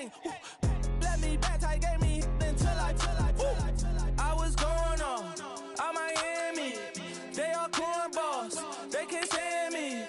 gang. Let me back, I gave me until I was going on. I'm Miami. They are cornballs. They can't stand me.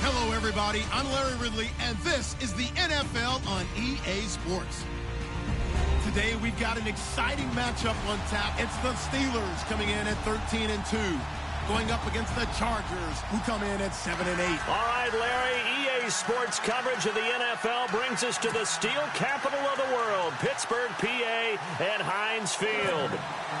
Hello, everybody. I'm Larry Ridley, and this is the NFL on EA Sports. Today, we've got an exciting matchup on tap. It's the Steelers coming in at 13-2, going up against the Chargers, who come in at 7-8. All right, Larry, EA Sports coverage of the NFL brings us to the steel capital of the world, Pittsburgh, PA, and Heinz Field.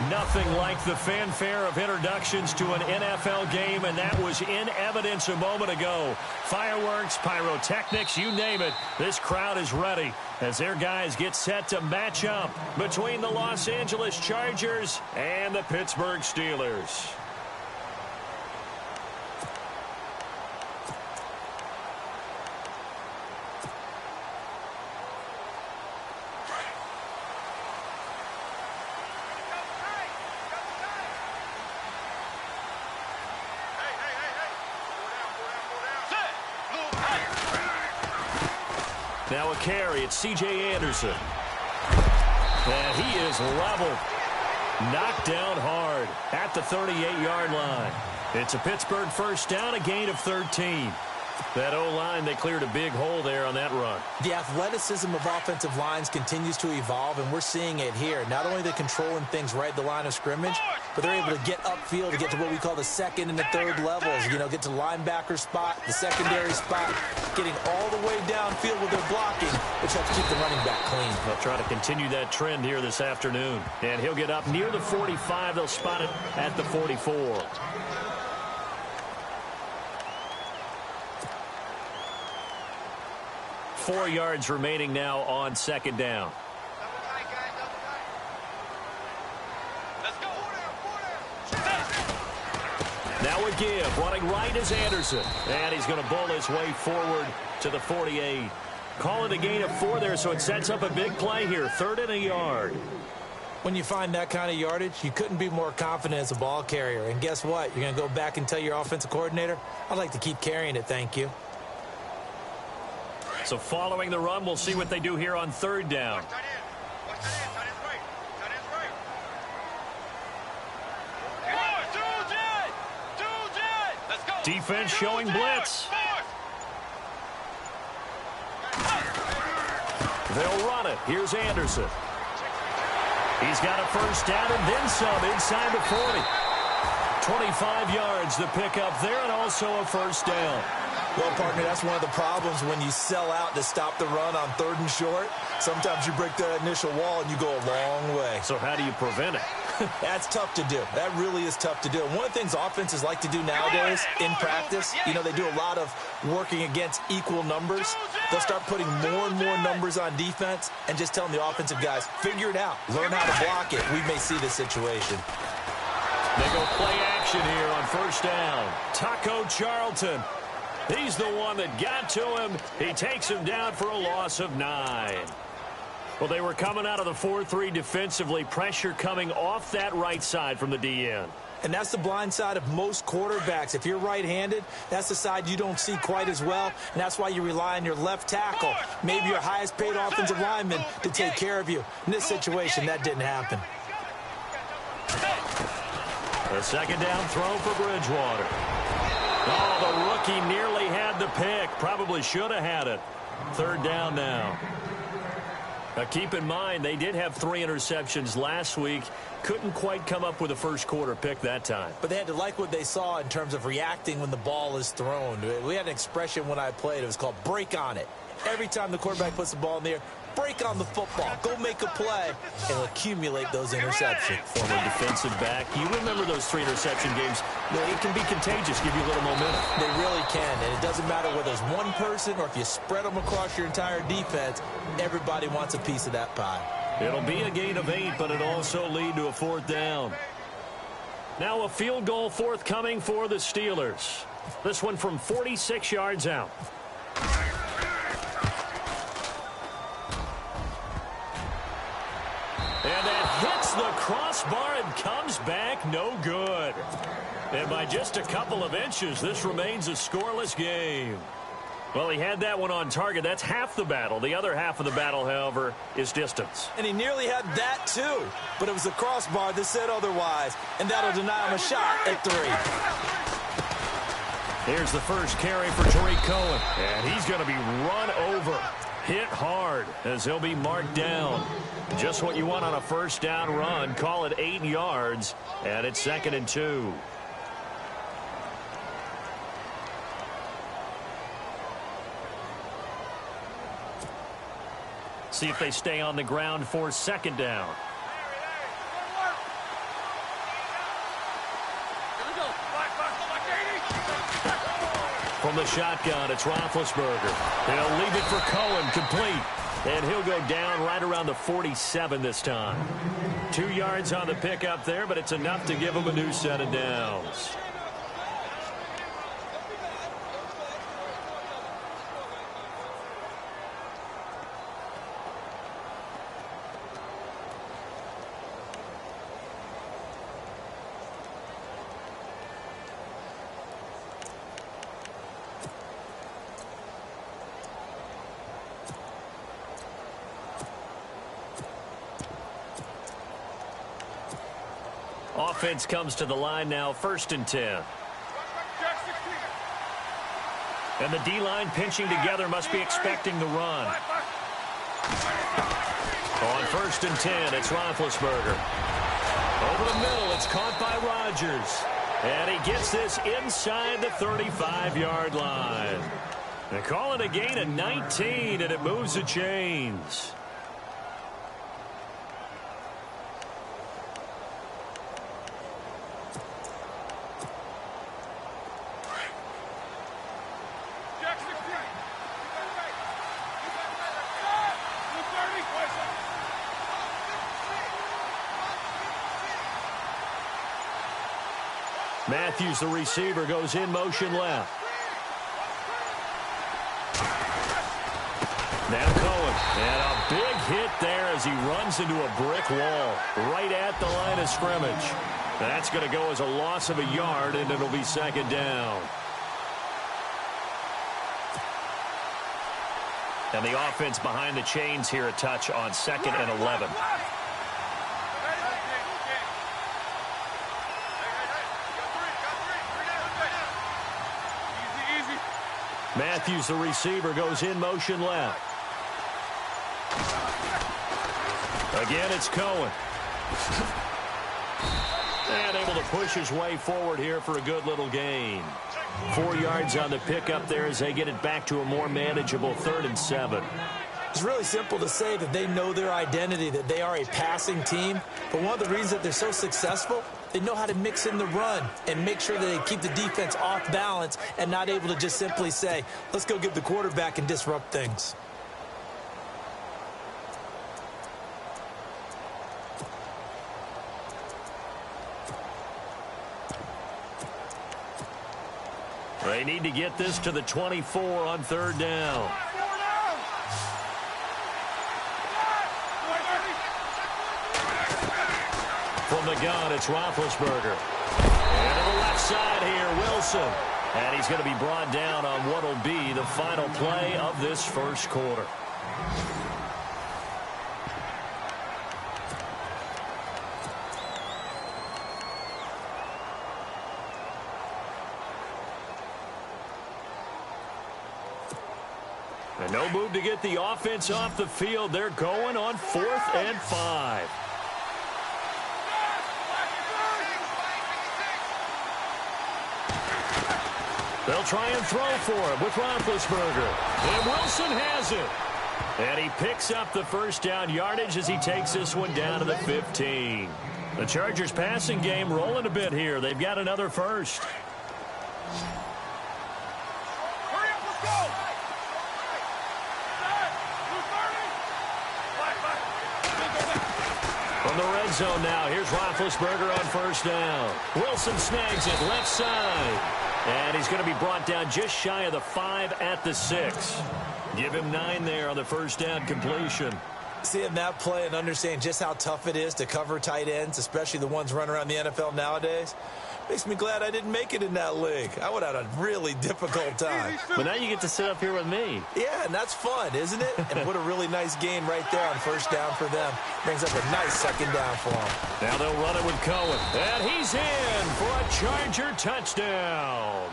Nothing like the fanfare of introductions to an NFL game, and that was in evidence a moment ago. Fireworks, pyrotechnics, you name it. This crowd is ready as their guys get set to match up between the Los Angeles Chargers and the Pittsburgh Steelers. Now a carry, it's C.J. Anderson. And he is leveled. Knocked down hard at the 38-yard line. It's a Pittsburgh first down, a gain of 13. That O-line, they cleared a big hole there on that run. The athleticism of offensive lines continues to evolve, and we're seeing it here. Not only they're controlling things right at the line of scrimmage, but they're able to get upfield to get to what we call the second and the third levels. You know, get to the linebacker spot, the secondary spot, getting all the way downfield with their blocking, which helps keep the running back clean. They'll try to continue that trend here this afternoon. And he'll get up near the 45. They'll spot it at the 44. Four yards remaining now on second down. Now a give. Running right is Anderson. And he's going to bull his way forward to the 48. Call it a gain of 4 there, so it sets up a big play here. 3rd and a yard. When you find that kind of yardage, you couldn't be more confident as a ball carrier. And guess what? You're going to go back and tell your offensive coordinator, I'd like to keep carrying it, thank you. So following the run, we'll see what they do here on 3rd down. Defense showing blitz. They'll run it. Here's Anderson. He's got a first down and then some inside the 40. 25 yards the pickup there, and also a first down. Well, partner, that's one of the problems when you sell out to stop the run on 3rd and short. Sometimes you break the initial wall and you go a long way. So how do you prevent it? That's tough to do. That really is tough to do. And one of the things offenses like to do nowadays in practice, you know, they do a lot of working against equal numbers. They'll start putting more and more numbers on defense and just telling the offensive guys, figure it out. Learn how to block it. We may see this situation. They go play action here on first down. Taco Charlton. He's the one that got to him. He takes him down for a loss of 9. Well, they were coming out of the 4-3 defensively. Pressure coming off that right side from the DN. And that's the blind side of most quarterbacks. If you're right-handed, that's the side you don't see quite as well, and that's why you rely on your left tackle, maybe your highest-paid offensive lineman, to take care of you. In this situation, that didn't happen. A second down throw for Bridgewater. Oh, the rookie nearly had the pick. Probably should have had it. Third down now. Now, keep in mind, they did have 3 interceptions last week. Couldn't quite come up with a first-quarter pick that time. But they had to like what they saw in terms of reacting when the ball is thrown. We had an expression when I played. It was called break on it. Every time the quarterback puts the ball in the air, break on the football. Go make a play and accumulate those interceptions. Former defensive back. You remember those 3 interception games. It can be contagious, give you a little momentum. They really can, and it doesn't matter whether it's one person or if you spread them across your entire defense, everybody wants a piece of that pie. It'll be a gain of 8, but it'll also lead to a 4th down. Now a field goal forthcoming for the Steelers. This one from 46 yards out. And that hits the crossbar and comes back no good. And by just a couple of inches, this remains a scoreless game. Well, he had that one on target. That's half the battle. The other half of the battle, however, is distance. And he nearly had that, too. But it was the crossbar that said otherwise. And that'll deny him a shot at 3. Here's the first carry for Tariq Cohen. And he's going to be run over. Hit hard as he'll be marked down. Just what you want on a first down run. Call it 8 yards. And it's 2nd and 2. See if they stay on the ground for 2nd down. From the shotgun, it's Roethlisberger. He'll leave it for Cohen, complete. And he'll go down right around the 47 this time. 2 yards on the pickup there, but it's enough to give him a new set of downs. Offense comes to the line now, 1st and 10. And the D-line pinching together, must be expecting the run. On 1st and 10, it's Roethlisberger. Over the middle, it's caught by Rodgers. And he gets this inside the 35-yard line. They call it a gain of 19, and it moves the chains. Matthews, the receiver, goes in motion left. Now Cohen. And a big hit there as he runs into a brick wall right at the line of scrimmage. That's going to go as a loss of a yard, and it'll be 2nd down. And the offense behind the chains here, a touch on 2nd and 11. Matthews, the receiver, goes in motion left. Again, it's Cohen. And able to push his way forward here for a good little gain. 4 yards on the pickup there as they get it back to a more manageable 3rd and 7. It's really simple to say that they know their identity, that they are a passing team. But one of the reasons that they're so successful, they know how to mix in the run and make sure that they keep the defense off balance and not able to just simply say, let's go get the quarterback and disrupt things. They need to get this to the 24 on 3rd down. From the gun, it's Roethlisberger. side here, Wilson. And he's going to be brought down on what will be the final play of this first quarter. And no move to get the offense off the field. They're going on 4th and 5. They'll try and throw for him with Roethlisberger. And Wilson has it. And he picks up the first down yardage as he takes this one down to the 15. The Chargers passing game rolling a bit here. They've got another first. From the red zone now, here's Roethlisberger on first down. Wilson snags it left side. And he's going to be brought down just shy of the 5 at the 6. Give him 9 there on the first down completion. Seeing that play and understanding just how tough it is to cover tight ends, especially the ones running around the NFL nowadays, makes me glad I didn't make it in that league. I would have had a really difficult time. But now you get to sit up here with me. Yeah, and that's fun, isn't it? And what a really nice gain right there on first down for them. Brings up a nice second down for them. Now they'll run it with Cohen. And he's in for a Charger touchdown.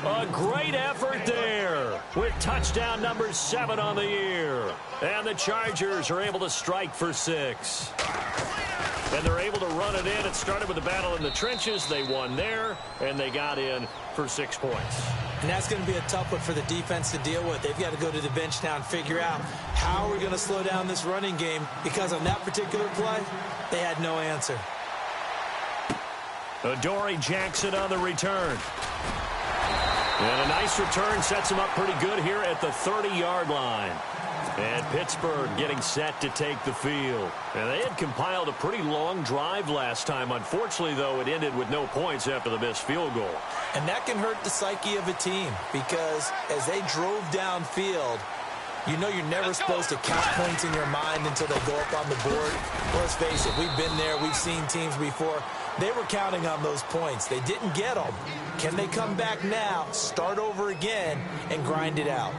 A great effort there with touchdown number 7 on the year. And the Chargers are able to strike for 6. And they're able to run it in. It started with a battle in the trenches. They won there, and they got in for 6 points. And that's going to be a tough one for the defense to deal with. They've got to go to the bench now and figure out how we're going to slow down this running game, because on that particular play, they had no answer. Adoree Jackson on the return. And a nice return sets him up pretty good here at the 30-yard line. And Pittsburgh getting set to take the field. And they had compiled a pretty long drive last time. Unfortunately, though, it ended with no points after the missed field goal. And that can hurt the psyche of a team, because as they drove downfield, you know you're never supposed to count points in your mind until they go up on the board. Well, let's face it, we've been there. We've seen teams before. They were counting on those points. They didn't get them. Can they come back now, start over again, and grind it out?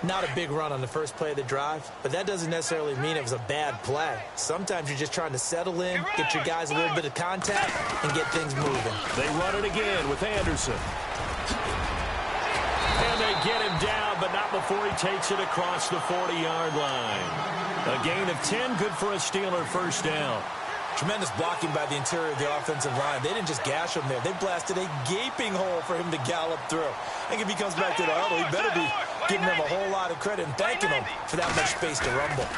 Not a big run on the first play of the drive, but that doesn't necessarily mean it was a bad play. Sometimes you're just trying to settle in, get your guys a little bit of contact, and get things moving. They run it again with Anderson. And they get him down, but not before he takes it across the 40-yard line. A gain of 10, good for a Steeler first down. Tremendous blocking by the interior of the offensive line. They didn't just gash him there. They blasted a gaping hole for him to gallop through. I think if he comes back to the huddle, he better be giving them a whole lot of credit and thanking them for that much space to rumble.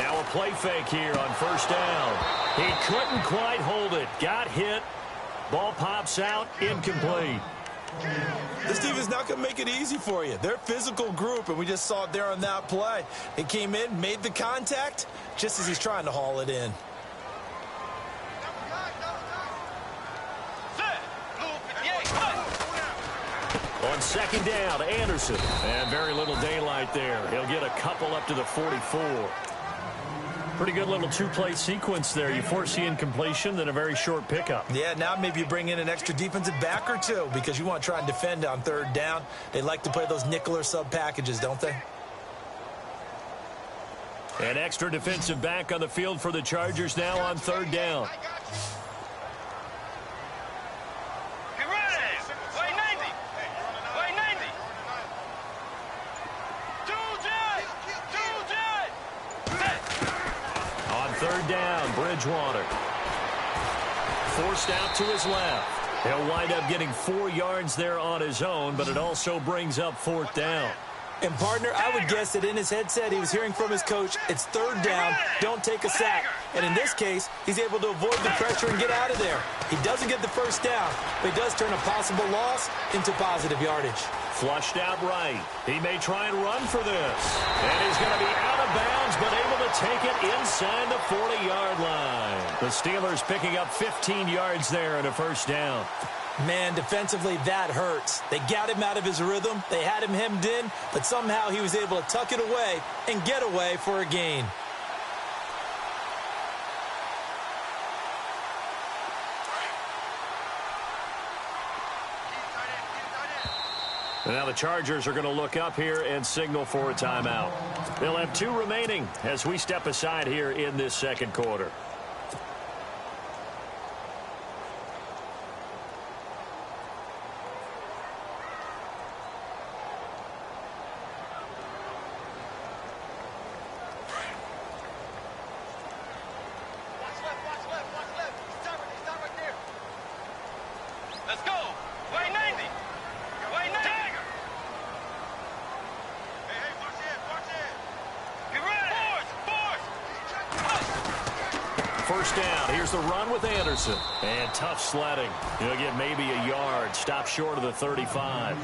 Now a play fake here on first down. He couldn't quite hold it. Got hit. Ball pops out. Incomplete. This team is not going to make it easy for you. They're a physical group, and we just saw it there on that play. They came in, made the contact, just as he's trying to haul it in. On second down, Anderson. And very little daylight there. He'll get a couple up to the 44. Pretty good little two-play sequence there. You force the incompletion, then a very short pickup. Yeah, now maybe you bring in an extra defensive back or two, because you want to try and defend on third down. They like to play those nickel or sub packages, don't they? An extra defensive back on the field for the Chargers now on third down. Third down, Bridgewater. Forced out to his left. He'll wind up getting 4 yards there on his own, but it also brings up fourth down. And, partner, I would guess that in his headset he was hearing from his coach, it's third down, don't take a sack. And in this case, he's able to avoid the pressure and get out of there. He doesn't get the first down, but he does turn a possible loss into positive yardage. Flushed out right. He may try and run for this. And he's going to be out of bounds, but able to take it inside the 40-yard line. The Steelers picking up 15 yards there and a first down. Man, defensively, that hurts. They got him out of his rhythm. They had him hemmed in, but somehow he was able to tuck it away and get away for a gain. And now the Chargers are going to look up here and signal for a timeout. They'll have 2 remaining as we step aside here in this second quarter. First down. Here's the run with Anderson. And tough sledding. He'll get maybe a yard. Stop short of the 35.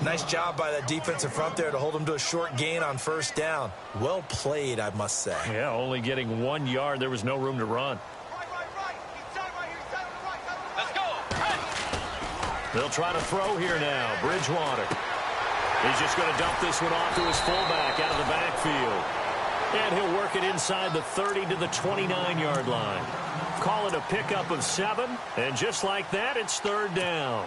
Nice job by that defensive front there to hold him to a short gain on first down. Well played, I must say. Yeah, only getting 1 yard. There was no room to run. Let's go. They'll try to throw here now. Bridgewater. He's just going to dump this one off to his fullback out of the backfield. And he'll work it inside the 30 to the 29-yard line. Call it a pickup of 7. And just like that, it's third down.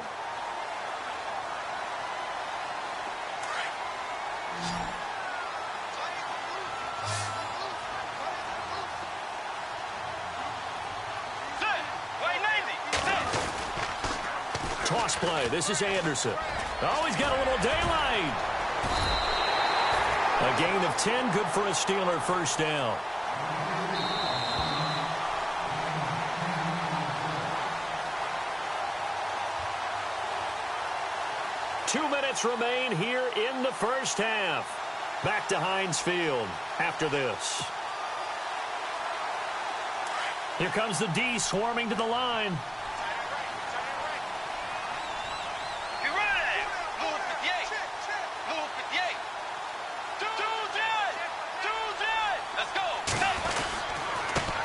Toss play. This is Anderson. Oh, he's got a little daylight. A gain of 10, good for a Steeler first down. Two minutes remain here in the first half. Back to Heinz Field after this. Here comes the D swarming to the line.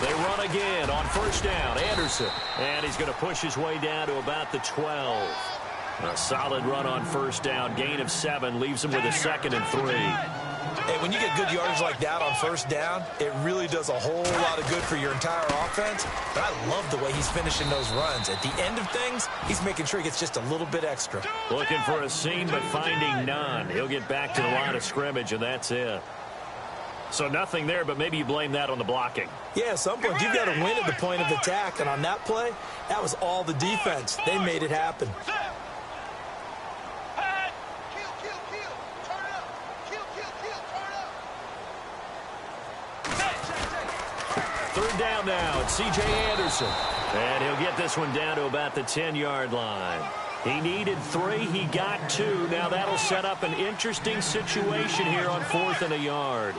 They run again on first down. Anderson. And he's going to push his way down to about the 12. A solid run on first down. Gain of 7 leaves him with a 2nd and 3. Hey, when you get good yardage like that on first down, it really does a whole lot of good for your entire offense. But I love the way he's finishing those runs. At the end of things, he's making sure he gets just a little bit extra. Looking for a seam, but finding none. He'll get back to the line of scrimmage, and that's it. So nothing there, but maybe you blame that on the blocking. Yeah, at some point, you've got to win at the point of attack. And on that play, that was all the defense. They made it happen. Third down now. It's C.J. Anderson. And he'll get this one down to about the 10-yard line. He needed 3. He got 2. Now that'll set up an interesting situation here on 4th and a yard.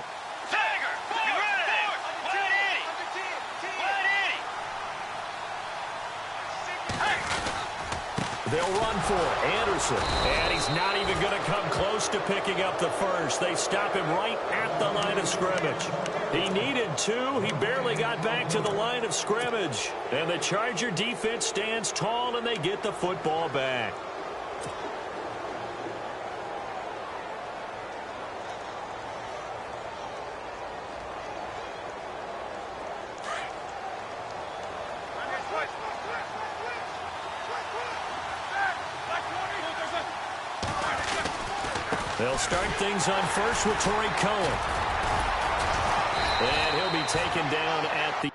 They'll run for it. Anderson. And he's not even going to come close to picking up the first. They stop him right at the line of scrimmage. He needed 2. He barely got back to the line of scrimmage. And the Charger defense stands tall, and they get the football back. They'll start things on first with Torrey Cohen. And he'll be taken down at the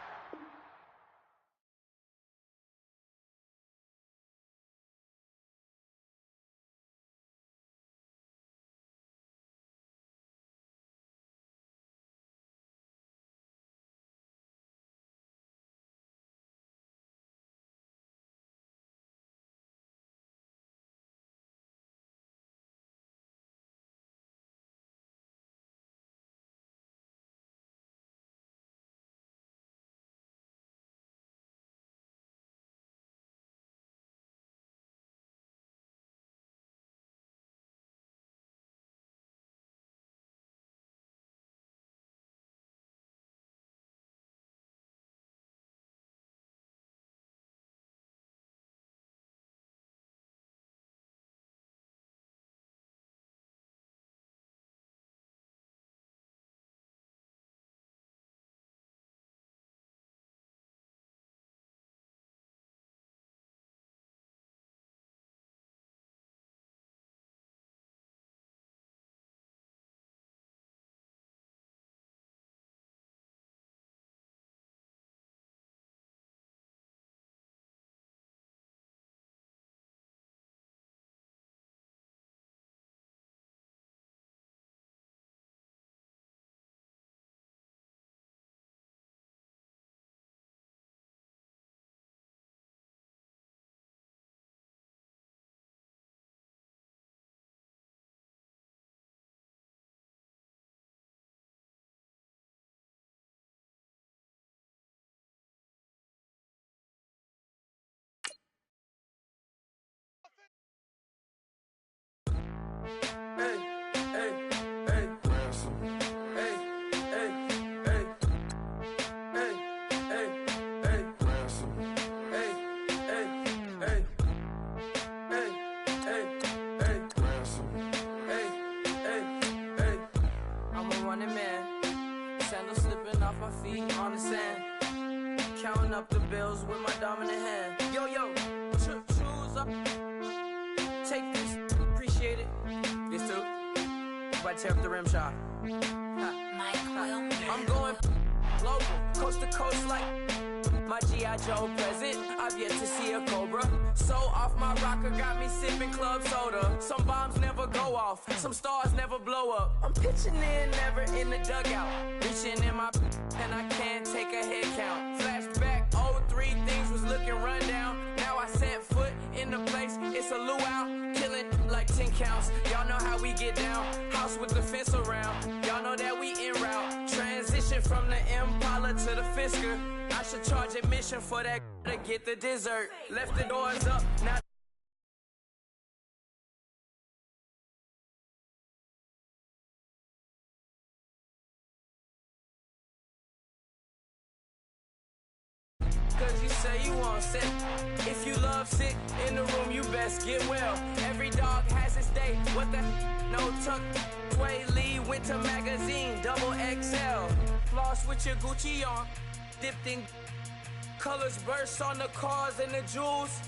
sandals slipping off my feet on the sand. Counting up the bills with my dominant hand. Yo, choose up. Take this, appreciate it. This too. If I tear up the rim shot. I'm going global, coast to coast like my G.I. Joe present. I've yet to see a Cobra. So off my rocker got me sipping club soda. Some bombs never go off, some stars never blow up. I'm pitching in, never in the dugout. Reaching in my and I can't take a head count. Flashback, 03, things was looking rundown. Now I set foot in the place, it's a luau. Killing like 10 counts, y'all know how we get down. House with the fence around, y'all know that we en route. Transition from the Impala to the Fisker. I should charge admission for that to get the dessert. Left the doors up, now cause you say you want sick. If you love sick in the room, you best get well. Every dog has its day. What the no tuck. Sway Lee Winter Magazine, double XL. Floss with your Gucci on. Dipped in colors burst on the cars and the jewels.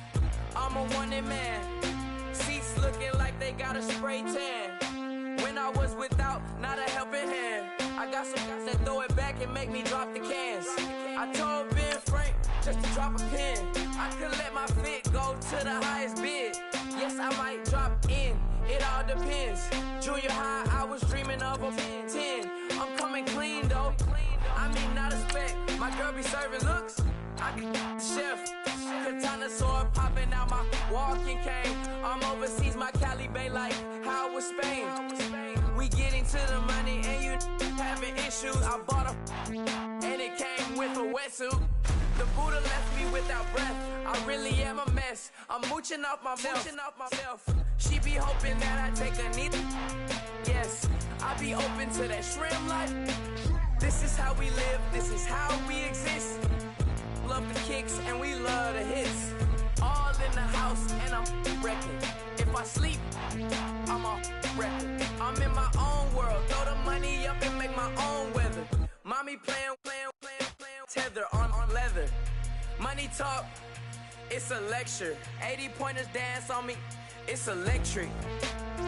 I'm a wanted man. Seats looking like they got a spray tan. When I was without, not a helping hand. I got some guys that throw it back and make me drop the cans. I told Ben Frank just to drop a pin. I could let my fit go to the highest bid. Yes, I might drop in. It all depends. Junior high, I was dreaming of a 10. I'm coming clean though. I mean, not a spec. My girl be serving looks. I can the chef. Katana sword popping out my walking cane. I'm overseas, my Cali Bay like how it was Spain. We getting to the money and you having issues. I bought a and it came with a wetsuit. The Buddha left me without breath. I really am a mess. I'm mooching off myself. She be hoping that I take a knee. Yes, I be open to that shrimp life. This is how we live, this is how we exist. Love the kicks and we love the hits. All in the house and I'm wrecking. If I sleep, I'm a wrecking. I'm in my own world, throw the money up and make my own weather. Mommy playing, tether on leather. Money talk, it's a lecture. 80 pointers dance on me, it's electric.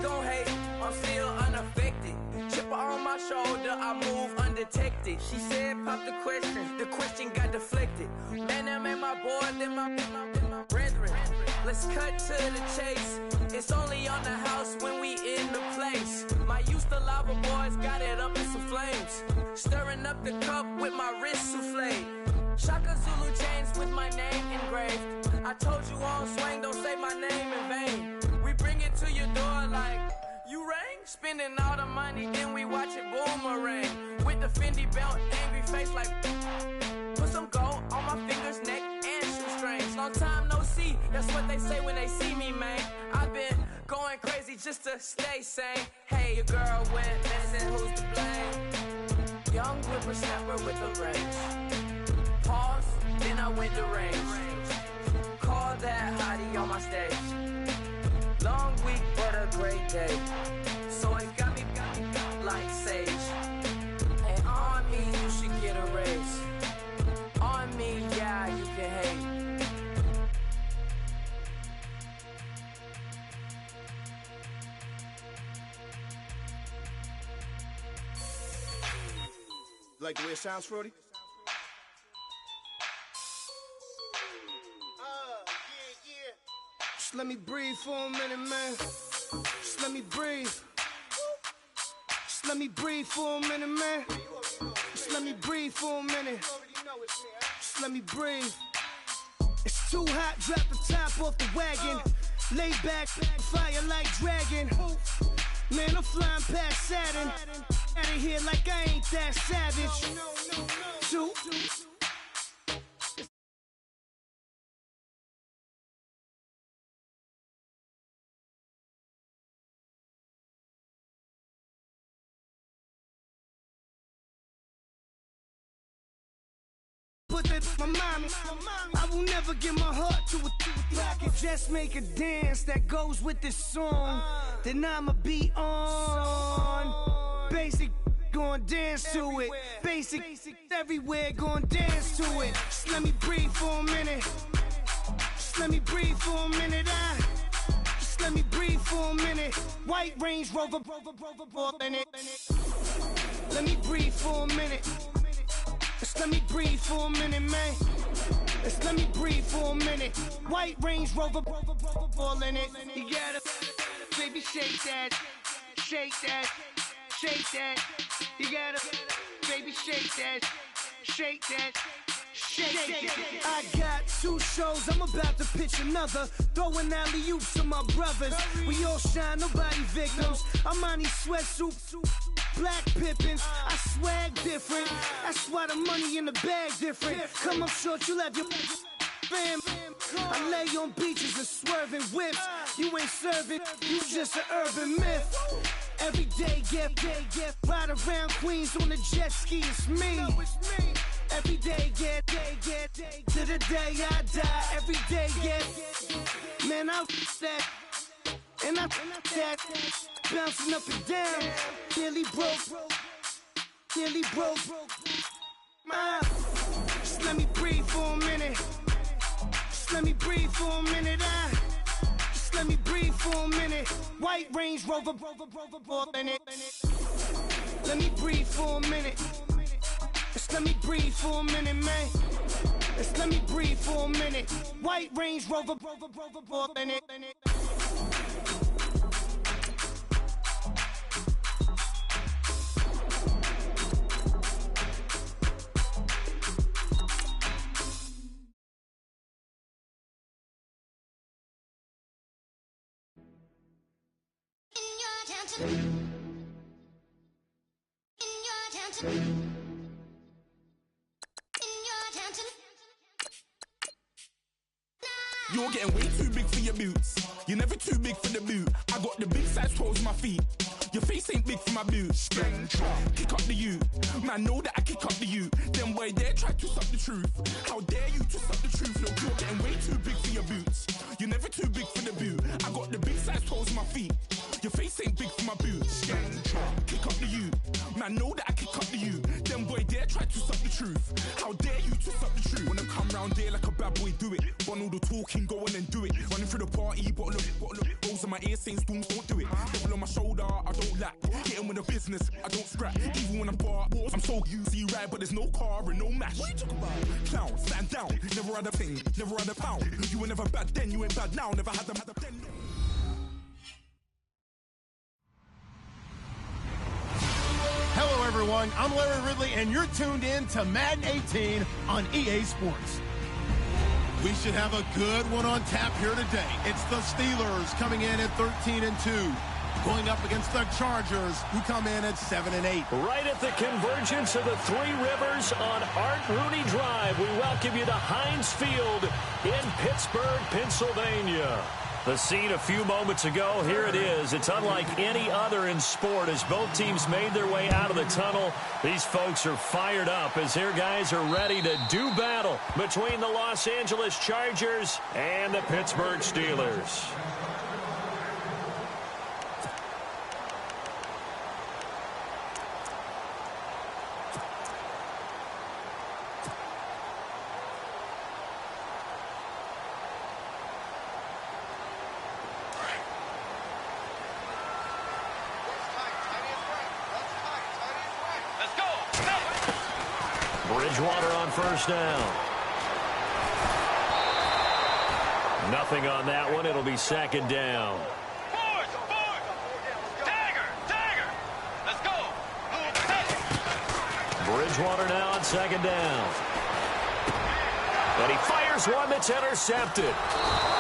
Don't hate, I'm still unaffected. Chipper on my shoulder, I move undetected. She said, pop the question got deflected. Man, that made my boy, then my brethren. Let's cut to the chase. It's only on the house when we in the place. My used to lava boys got it up in some flames. Stirring up the cup with my wrist souffle. Shaka Zulu chains with my name engraved. I told you on swing, don't say my name in vain. We bring it to your door like, you rang? Spending all the money, then we watch it boomerang. With the Fendi belt, angry face like, put some gold on my fingers, neck, and shoestrings. Long time no see, that's what they say when they see me, man. I've been going crazy just to stay sane. Hey, your girl went missing, who's to blame? Young whippersnapper with a range. Pause, then I went to range. Call that hottie on my stage. Long week, but a great day. So it got me like sage. And on me, you should get a raise. On me, yeah, you can hate. Like the way it sounds, Frody? Just let me breathe for a minute, man. Just let me breathe. Just let me breathe for a minute, man. Just let me breathe for a minute. Just let me breathe. It's too hot, drop the top off the wagon. Lay back, fire like dragon. Man, I'm flying past Saturn. Out of here like I ain't that savage. Two. Put that my mommy. I will never give my heart to a rocket. Just make a dance that goes with this song. Then I'ma be on. Basic gon' dance to it. Basic everywhere, gon' dance to it. Just let me breathe for a minute. Just let me breathe for a minute. Just let me breathe for a minute. White Range Rover, in it. Let me breathe for a minute. Just let me breathe for a minute, man. Just let me breathe for a minute. White Range Rover, ball in it. You gotta, baby, shake that, shake that, shake that. You gotta, baby, shake that, shake that. I got 2 shows, I'm about to pitch another. Throwing alley-oops to my brothers. We all shine, nobody victims. I'm on these sweatsuits, black Pippins. I swag different. That's why the money in the bag different. Come up short, you have your fam. I lay on beaches and swerving whips. You ain't serving, you just an urban myth. Every day, get ride around Queens on the jet ski, it's me. Every day, get to the day I die. Every day, get, man, I that, and I that, bouncing up and down, nearly broke, just let me breathe for a minute. Just let me breathe for a minute. Just let me breathe for a minute. White Range Rover, in it. Let me breathe for a minute. Just let me breathe for a minute, man. Just let me breathe for a minute. White Range Rover, in it. You're getting way too big for your boots. You're never too big for the boot. I got the big size toes on my feet. Your face ain't big for my boots. Kick up the you. Man, know that I kick up the you. Them boy there try to suck the truth. How dare you to suck the truth? Look, you're getting way too big for your boots. You're never too big for the boot. I got the big size toes on my feet. Your face ain't big for my boots. Kick up the you. Man, know that I kick up the you. Them boy there try to suck the truth. How dare you to suck the truth? Wanna come round there like a bad boy, do it. Want all the talking, go on and do it. Running through the party, bottle up. Rolls on my ear saying storms, don't do it. Devil on my shoulder, I don't lack. Hitting with the business, I don't scrap. Even when I'm bar, I'm so easy ride, but there's no car and no match. What you talking about? Clown, stand down. Never had a thing, never had a pound. You were never bad then, you ain't bad now. Never had them, had a pen. Hello, everyone. I'm Larry Ridley, and you're tuned in to Madden 18 on EA Sports. We should have a good one on tap here today. It's the Steelers coming in at 13-2, going up against the Chargers, who come in at 7-8. Right at the convergence of the Three Rivers on Art Rooney Drive, we welcome you to Heinz Field in Pittsburgh, Pennsylvania. The scene a few moments ago, here it is. It's unlike any other in sport as both teams made their way out of the tunnel. These folks are fired up as their guys are ready to do battle between the Los Angeles Chargers and the Pittsburgh Steelers. Bridgewater on first down. Nothing on that one. It'll be second down. Let's go. Bridgewater now on second down. And he fires one that's intercepted.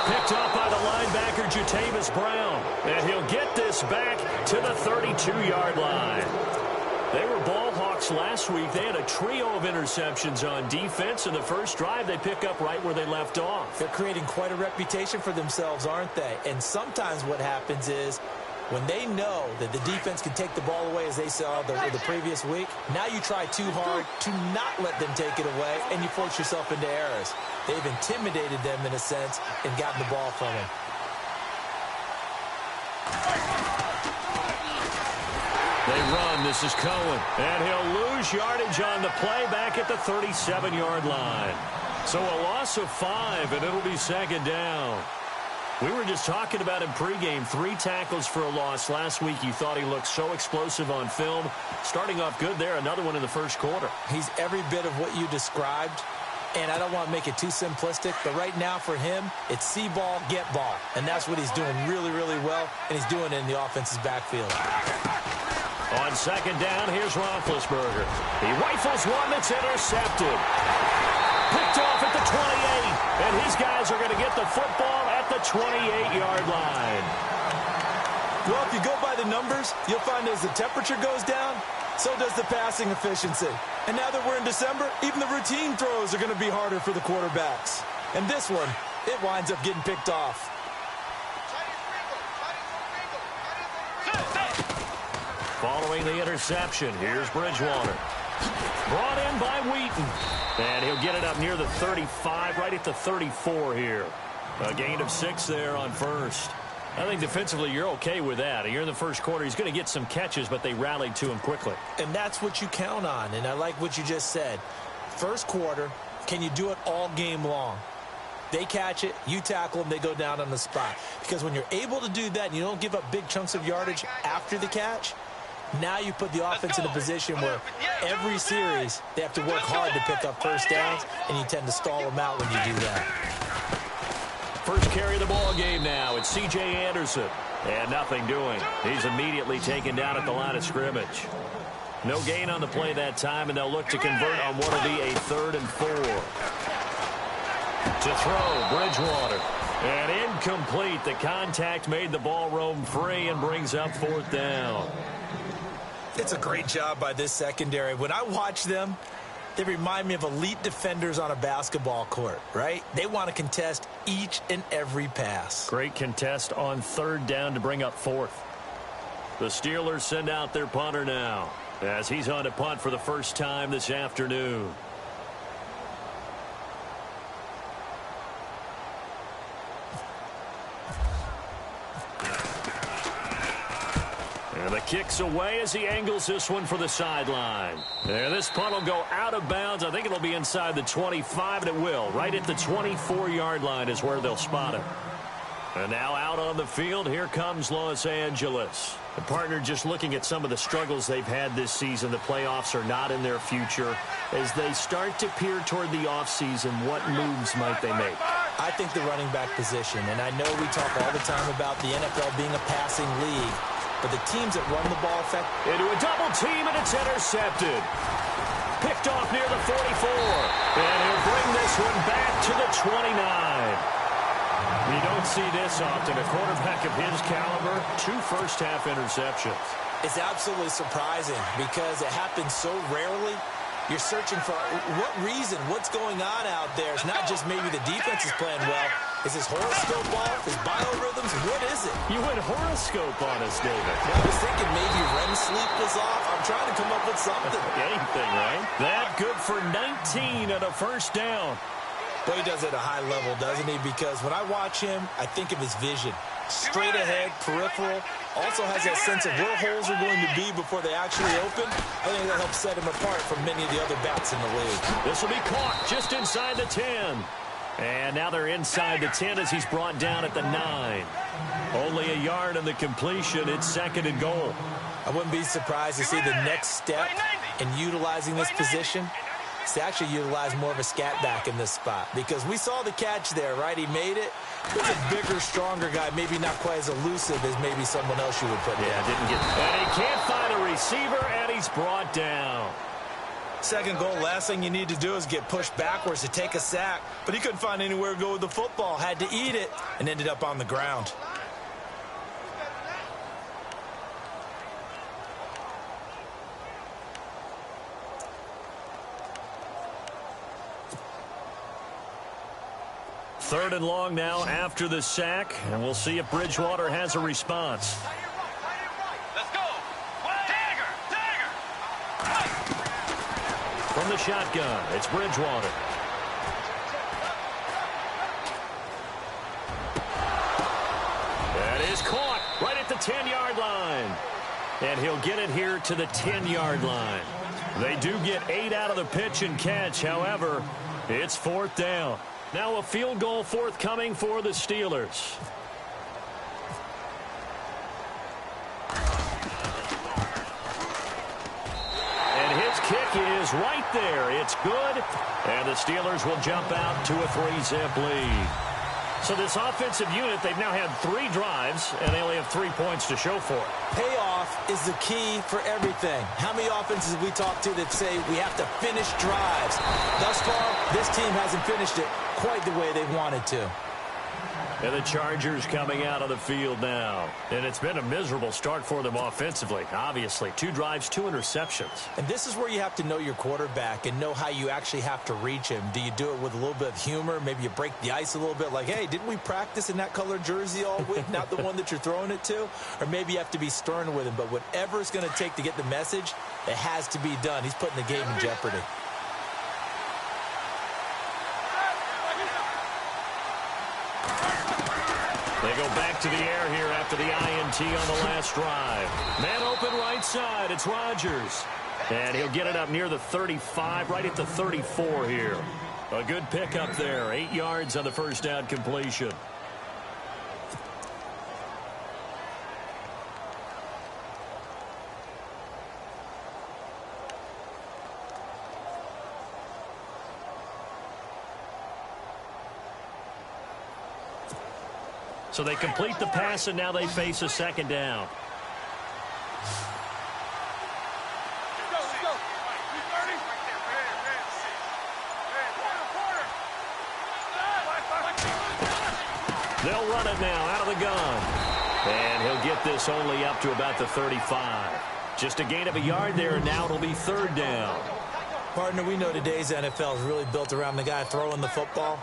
Picked up by the linebacker, Jatavis Brown. And he'll get this back to the 32-yard line. They were ball hawks last week. They had a trio of interceptions on defense. In the first drive, they pick up right where they left off. They're creating quite a reputation for themselves, aren't they? And sometimes what happens is when they know that the defense can take the ball away, as they saw the previous week, now you try too hard to not let them take it away, and you force yourself into errors. They've intimidated them in a sense and gotten the ball from them. They run. This is Cohen. And he'll lose yardage on the play back at the 37-yard line. So a loss of 5, and it'll be second down. We were just talking about him pregame. 3 tackles for a loss. Last week you thought he looked so explosive on film. Starting off good there. Another one in the first quarter. He's every bit of what you described. And I don't want to make it too simplistic, but right now for him, it's see ball, get ball. And that's what he's doing really, really well, and he's doing it in the offense's backfield. On second down, here's Roethlisberger. He rifles one that's intercepted. Picked off at the 28, and his guys are going to get the football at the 28-yard line. Well, if you go by the numbers, you'll find as the temperature goes down, so does the passing efficiency. And now that we're in December, even the routine throws are going to be harder for the quarterbacks. And this one, it winds up getting picked off. Following the interception, here's Bridgewater. Brought in by Wheaton. And he'll get it up near the 35, right at the 34 here. A gain of 6 there on first. I think defensively you're okay with that. You're in the first quarter. He's going to get some catches, but they rallied to him quickly. And that's what you count on, and I like what you just said. First quarter, can you do it all game long? They catch it, you tackle them, they go down on the spot. Because when you're able to do that and you don't give up big chunks of yardage after the catch, now you put the offense in a position where every series they have to work hard to pick up first downs, and you tend to stall them out when you do that. First carry of the ball game now. It's C.J. Anderson. And nothing doing. He's immediately taken down at the line of scrimmage. No gain on the play that time, and they'll look to convert on what will be a 3rd and 4. To throw, Bridgewater. And incomplete. The contact made the ball roam free and brings up 4th down. It's a great job by this secondary. When I watch them, they remind me of elite defenders on a basketball court, right? They want to contest each and every pass. Great contest on 3rd down to bring up 4th. The Steelers send out their punter now as he's on to punt for the first time this afternoon. And the kick's away as he angles this one for the sideline. And this punt will go out of bounds. I think it'll be inside the 25, and it will. Right at the 24-yard line is where they'll spot it. And now out on the field, here comes Los Angeles. The partner just looking at some of the struggles they've had this season. The playoffs are not in their future. As they start to peer toward the offseason, what moves might they make? I think the running back position, and I know we talk all the time about the NFL being a passing league, but the teams that run the ball into a double team, and it's intercepted. Picked off near the 44. And he'll bring this one back to the 29. You don't see this often. A quarterback of his caliber, 2 first-half interceptions. It's absolutely surprising because it happens so rarely. You're searching for what reason, what's going on out there. It's not just maybe the defense is playing well. Is his horoscope off? His biorhythms? What is it? You went horoscope on us, David. I was thinking maybe REM sleep was off. I'm trying to come up with something. Anything, right? That good for 19 and a first down. But he does it at a high level, doesn't he? Because when I watch him, I think of his vision. Straight ahead, peripheral. Also has that sense of where holes are going to be before they actually open. I think that helps set him apart from many of the other bats in the league. This will be caught just inside the 10. And now they're inside the 10 as he's brought down at the 9. Only a yard on the completion. It's 2nd and goal. I wouldn't be surprised to see the next step in utilizing this position. To actually utilize more of a scat back in this spot. Because we saw the catch there, right? He made it. He's a bigger, stronger guy. Maybe not quite as elusive as maybe someone else you would put down. Yeah, didn't get it. And he can't find a receiver, and he's brought down. 2nd goal, last thing you need to do is get pushed backwards to take a sack. But he couldn't find anywhere to go with the football. Had to eat it and ended up on the ground. Third and long now after the sack, and we'll see if Bridgewater has a response. Let's go. Dagger. From the shotgun, it's Bridgewater. That is caught right at the 10-yard line. and he'll get it here to the 10-yard line. They do get 8 out of the pitch and catch. However, it's 4th down. Now a field goal forthcoming for the Steelers. And his kick is right there. It's good. And the Steelers will jump out to a 3-zip lead. So this offensive unit, they've now had 3 drives, and they only have 3 points to show for it. Payoff is the key for everything. How many offenses have we talked to that say we have to finish drives? Thus far, this team hasn't finished it quite the way they wanted to. And the Chargers coming out of the field now. And it's been a miserable start for them offensively, obviously. 2 drives, 2 interceptions. And this is where you have to know your quarterback and know how you actually have to reach him. Do you do it with a little bit of humor? Maybe you break the ice a little bit like, hey, didn't we practice in that color jersey all week? Not the one that you're throwing it to? Or maybe you have to be stern with him. But whatever it's going to take to get the message, it has to be done. He's putting the game in jeopardy. They go back to the air here after the INT on the last drive. Man open right side. It's Rodgers. And he'll get it up near the 35, right at the 34 here. A good pickup there. 8 yards on the first down completion. So they complete the pass, and now they face a 2nd down. They'll run it now out of the gun. And he'll get this only up to about the 35. Just a gain of a yard there, and now it'll be 3rd down. Partner, we know today's NFL is really built around the guy throwing the football.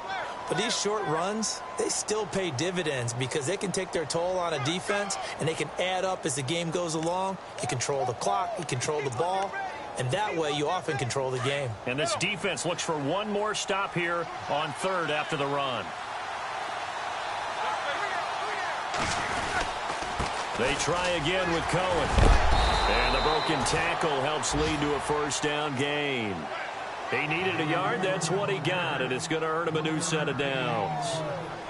But these short runs, they still pay dividends because they can take their toll on a defense, and they can add up as the game goes along. You control the clock, you control the ball, and that way you often control the game. And this defense looks for one more stop here on 3rd after the run. They try again with Cohen. And the broken tackle helps lead to a 1st down gain. He needed a yard. That's what he got, and it's going to earn him a new set of downs.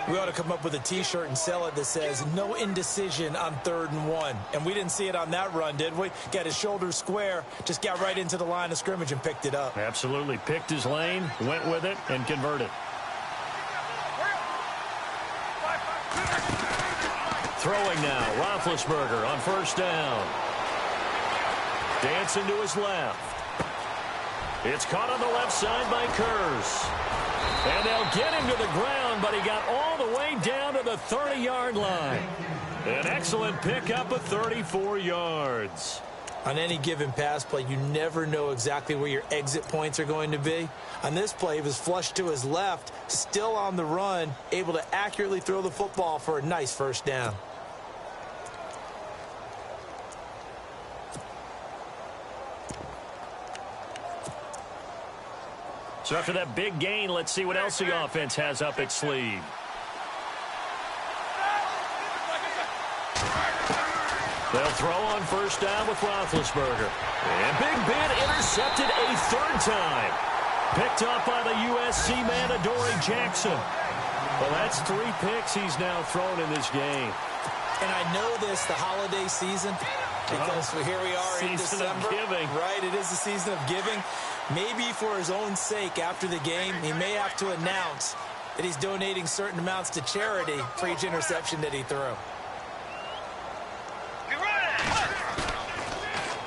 We ought to come up with a T-shirt and sell it that says, no indecision on 3rd and 1. And we didn't see it on that run, did we? Got his shoulders square, just got right into the line of scrimmage and picked it up. Absolutely. Picked his lane, went with it, and converted. Throwing now, Roethlisberger on 1st down. Dancing to his left. It's caught on the left side by Kurz. And they'll get him to the ground, but he got all the way down to the 30-yard line. An excellent pickup of 34 yards. On any given pass play, you never know exactly where your exit points are going to be. On this play, he was flushed to his left, still on the run, able to accurately throw the football for a nice 1st down. So after that big gain, let's see what else the offense has up its sleeve. They'll throw on 1st down with Roethlisberger. And Big Ben intercepted a 3rd time. Picked up by the USC man, Adoree Jackson. Well, that's 3 picks he's now thrown in this game. And I know this, the holiday season, because here we are in December. Season of giving. Right, it is the season of giving. Maybe for his own sake after the game, he may have to announce that he's donating certain amounts to charity for each interception that he threw.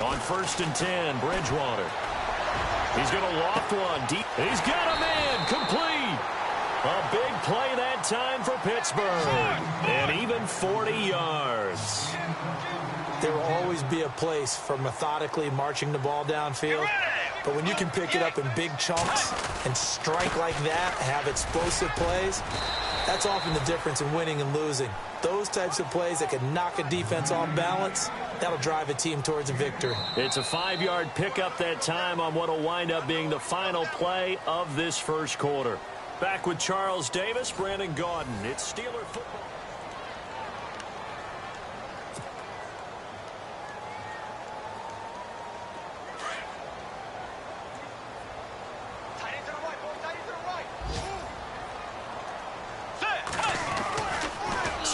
On 1st and 10, Bridgewater. He's going to loft one deep. He's got a man complete. A big play that time for Pittsburgh. And even 40 yards. There will always be a place for methodically marching the ball downfield. But when you can pick it up in big chunks and strike like that, have explosive plays, that's often the difference in winning and losing. Those types of plays that can knock a defense off balance, that'll drive a team towards a victory. It's a 5-yard pickup that time on what will wind up being the final play of this 1st quarter. Back with Charles Davis, Brandon Gaudin. It's Steeler football.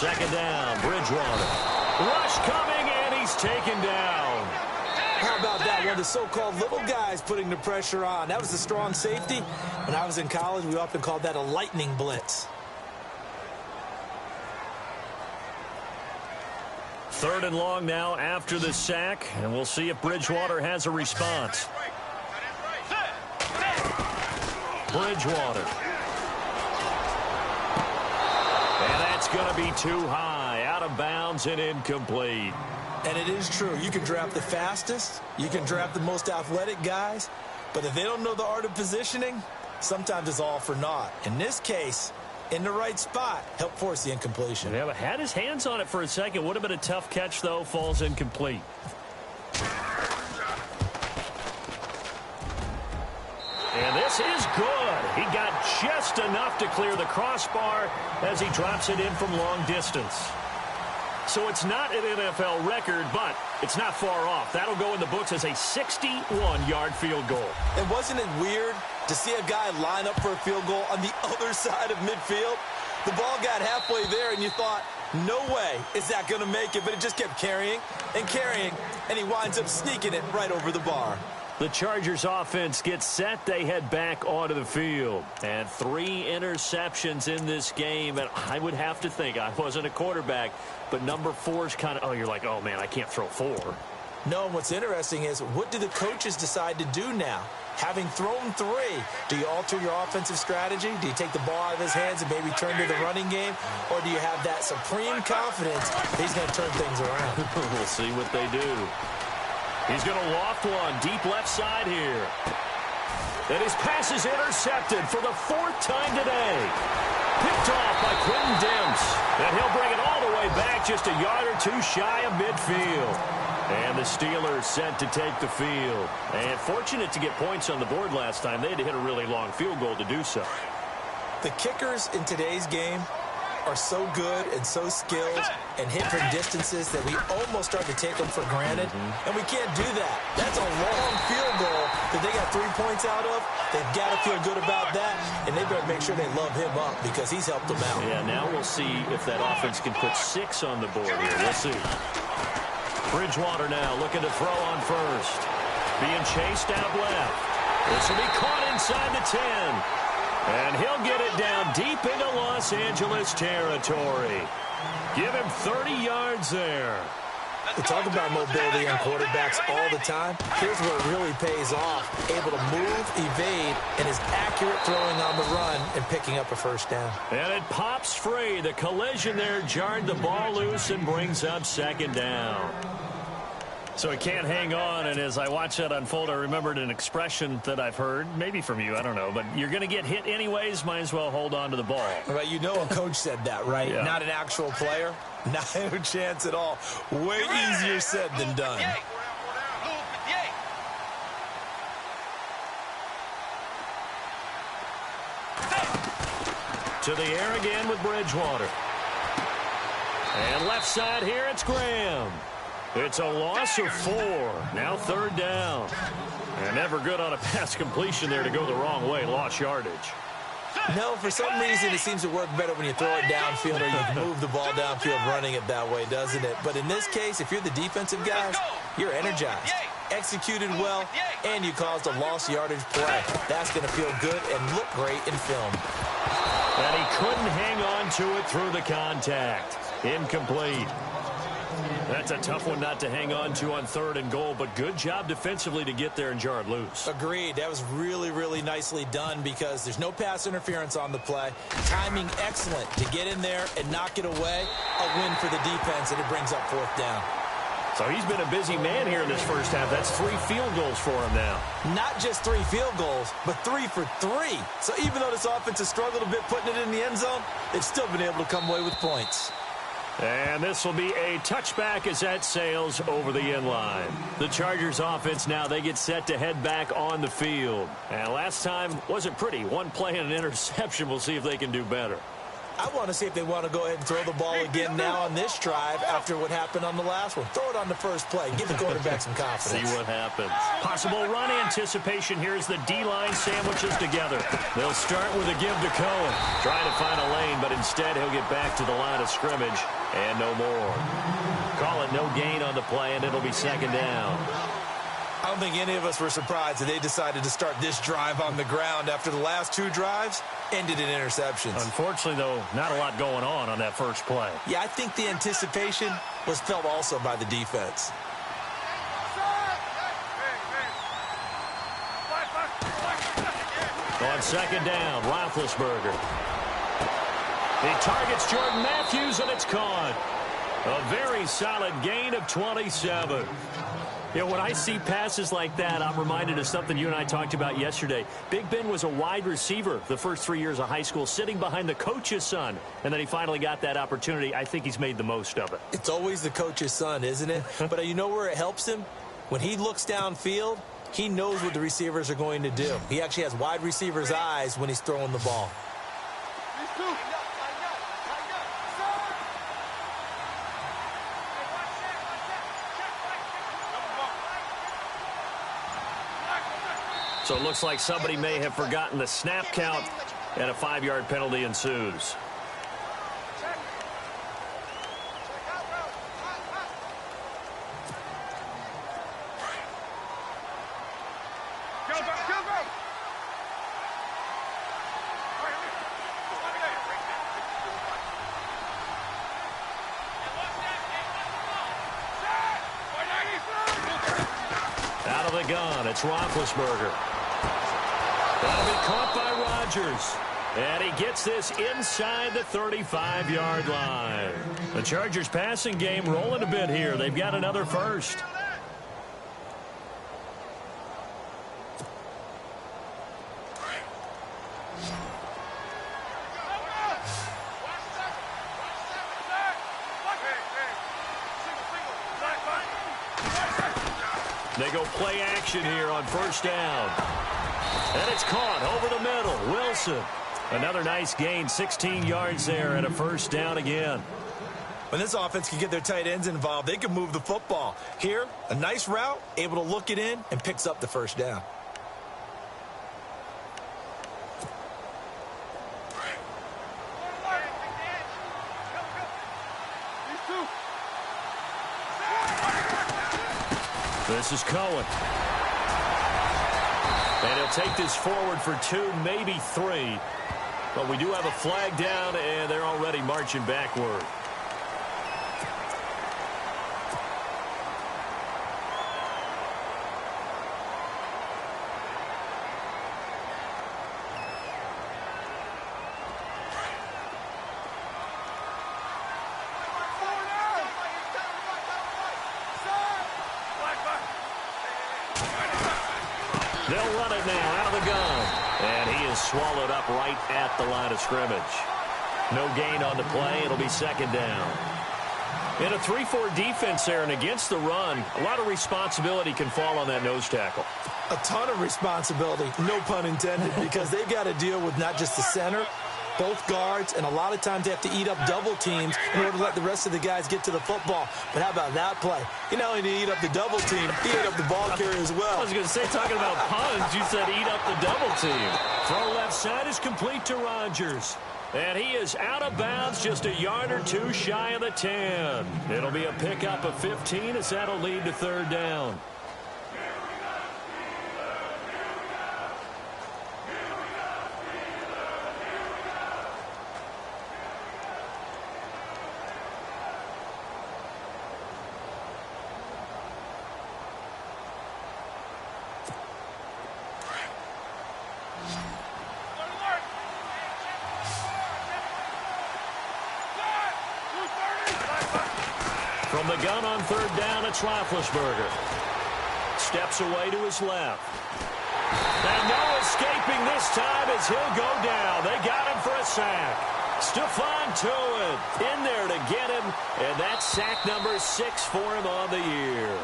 second down. Bridgewater. Rush coming, and he's taken down. How about that one? The so-called little guys putting the pressure on. That was the strong safety. When I was in college, we often called that a lightning blitz. Third and long now after the sack, and we'll see if Bridgewater has a response. Bridgewater. And that's going to be too high, out of bounds and incomplete. And it is true. You can draft the fastest, you can draft the most athletic guys, but if they don't know the art of positioning, sometimes it's all for naught. In this case, in the right spot, help force the incompletion. Yeah, but had his hands on it for a second. Would have been a tough catch, though. Falls incomplete. And this is good. He got just enough to clear the crossbar as he drops it in from long distance. So it's not an NFL record, but it's not far off. That'll go in the books as a 61-yard field goal. And wasn't it weird to see a guy line up for a field goal on the other side of midfield? The ball got halfway there, and you thought, no way is that going to make it, but it just kept carrying, and he winds up sneaking it right over the bar. The Chargers offense gets set. They head back onto the field. And 3 interceptions in this game. And I would have to think, I wasn't a quarterback, but number 4's kind of, you're like, oh, man, I can't throw 4. No, what's interesting is, what do the coaches decide to do now? Having thrown 3, do you alter your offensive strategy? Do you take the ball out of his hands and maybe turn to the running game? Or do you have that supreme confidence that he's going to turn things around? We'll see what they do. He's going to loft one deep left side here. And his pass is intercepted for the 4th time today. Picked off by Quentin Demps. And he'll bring it all the way back just a yard or 2 shy of midfield. And the Steelers set to take the field. And fortunate to get points on the board last time. They had to hit a really long field goal to do so. The kickers in today's game are so good and so skilled and hit from distances that we almost start to take them for granted. And we can't do that. That's a long field goal that they got 3 points out of. They've got to feel good about that, and they better make sure they love him up because he's helped them out. Yeah, now we'll see if that offense can put 6 on the board here. We'll see. Bridgewater now looking to throw on first. Being chased out left. This will be caught inside the 10. And he'll get it down deep into Los Angeles territory. Give him 30 yards there. We talk about mobility on quarterbacks all the time. Here's where it really pays off. Able to move, evade, and is accurate throwing on the run and picking up a first down. And it pops free. The collision there jarred the ball loose and brings up second down. So he can't hang on, and as I watch that unfold, I remembered an expression that I've heard, maybe from you, I don't know, but you're going to get hit anyways, might as well hold on to the ball. Right, you know a coach said that, right? Yeah. Not an actual player. Not a chance at all. Way easier said than done. To the air again with Bridgewater. And left side here, it's Graham. It's a loss of 4. Now 3rd down. And never good on a pass completion there to go the wrong way. Lost yardage. No, for some reason it seems to work better when you throw it downfield or you move the ball downfield running it that way, doesn't it? But in this case, if you're the defensive guys, you're energized, executed well, and you caused a lost yardage play. That's going to feel good and look great in film. And he couldn't hang on to it through the contact. Incomplete. That's a tough one not to hang on to on 3rd and goal, but good job defensively to get there and jar it loose. Agreed. That was really, really nicely done because there's no pass interference on the play. Timing excellent to get in there and knock it away. A win for the defense, and it brings up 4th down. So he's been a busy man here in this first half. That's 3 field goals for him now. Not just 3 field goals, but 3 for 3. So even though this offense has struggled a bit putting it in the end zone, they've still been able to come away with points. And this will be a touchback as that sails over the end line. The Chargers offense now, they get set to head back on the field. And last time wasn't pretty. 1 play and an interception. We'll see if they can do better. I want to see if they want to go ahead and throw the ball again now on this drive after what happened on the last one. Throw it on the first play. Give the quarterback some confidence. See what happens. Possible run anticipation here as the D-line sandwiches together. They'll start with a give to Cohen. Trying to find a lane, but instead he'll get back to the line of scrimmage and no more. Call it no gain on the play, and it'll be second down. I don't think any of us were surprised that they decided to start this drive on the ground after the last two drives ended in interceptions. Unfortunately, though, not a lot going on that first play. Yeah, I think the anticipation was felt also by the defense. On second down, Roethlisberger. He targets Jordan Matthews, and it's caught. A very solid gain of 27. You know, when I see passes like that, I'm reminded of something you and I talked about yesterday. Big Ben was a wide receiver the first 3 years of high school, sitting behind the coach's son, and then he finally got that opportunity. I think he's made the most of it. It's always the coach's son, isn't it? But you know where it helps him? When he looks downfield, he knows what the receivers are going to do. He actually has wide receivers' eyes when he's throwing the ball. So it looks like somebody may have forgotten the snap count, and a 5-yard penalty ensues. Out of the gun, it's Roethlisberger. That'll be caught by Rodgers. And he gets this inside the 35-yard line. The Chargers passing game rolling a bit here. They've got another first. They go play action here on first down. And it's caught over the middle. Wilson. Another nice gain, 16 yards there and a first down again. When this offense can get their tight ends involved, they can move the football. Here, a nice route, able to look it in, and picks up the first down. This is Cohen. And he'll take this forward for 2, maybe 3. But we do have a flag down, and they're already marching backward. They'll run it now out of the gun. And he is swallowed up right at the line of scrimmage. No gain on the play. It'll be second down. In a 3-4 defense there and against the run, a lot of responsibility can fall on that nose tackle. A ton of responsibility, no pun intended, because they've got to deal with not just the center, both guards, and a lot of times they have to eat up double teams in order to let the rest of the guys get to the football. But how about that play? He not only did he eat up the double team, he ate up the ball carrier as well. I was going to say, talking about puns, you said eat up the double team. Throw left side is complete to Rodgers. And he is out of bounds, just a yard or 2 shy of the 10. It'll be a pickup of 15 as that'll lead to third down. From the gun on third down, it's Roethlisberger. Steps away to his left. And no escaping this time as he'll go down. They got him for a sack. Stephon Tuitt in there to get him, and that's sack number 6 for him on the year.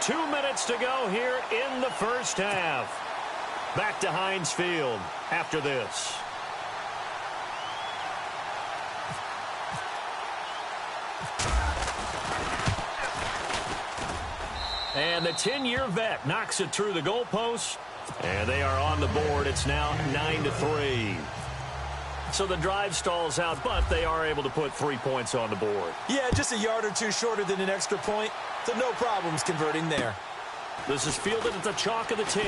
2 minutes to go here in the first half. Back to Heinz Field after this. And the 10-year vet knocks it through the goalpost. And they are on the board. It's now 9-3. So the drive stalls out, but they are able to put 3 points on the board. Yeah, just a yard or two shorter than an extra point. So no problems converting there. This is fielded at the chalk of the 10.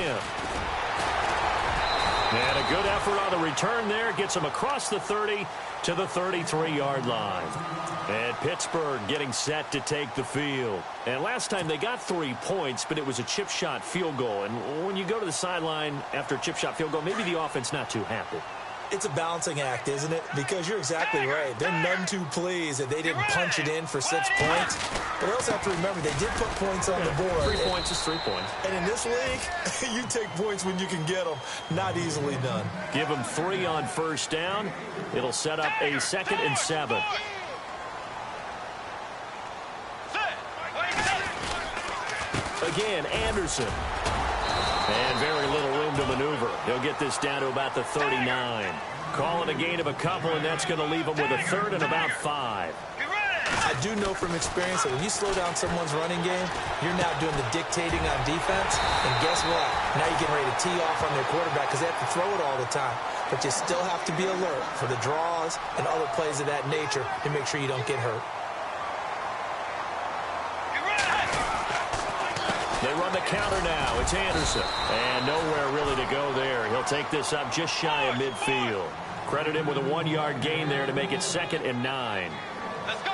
And a good effort on the return there. Gets him across the 30 to the 33-yard line. And Pittsburgh getting set to take the field. And last time they got 3 points, but it was a chip shot field goal. And when you go to the sideline after a chip shot field goal, maybe the offense not too happy. It's a balancing act, isn't it? Because you're exactly right. They're none too pleased that they didn't punch it in for 6 points. But they also have to remember they did put points on the board. 3 points is 3 points. And in this league, you take points when you can get them. Not easily done. Give them 3 on first down. It'll set up a 2nd and 7. Again, Anderson. And very little room to maneuver. He'll get this down to about the 39. Call it a gain of a couple, and that's going to leave him with a 3rd and about 5. I do know from experience that when you slow down someone's running game, you're now doing the dictating on defense. And guess what? Now you're getting ready to tee off on their quarterback because they have to throw it all the time. But you still have to be alert for the draws and other plays of that nature to make sure you don't get hurt. They run the counter now. It's Anderson. And nowhere really to go there. He'll take this up just shy of midfield. Credit him with a 1-yard gain there to make it 2nd and 9.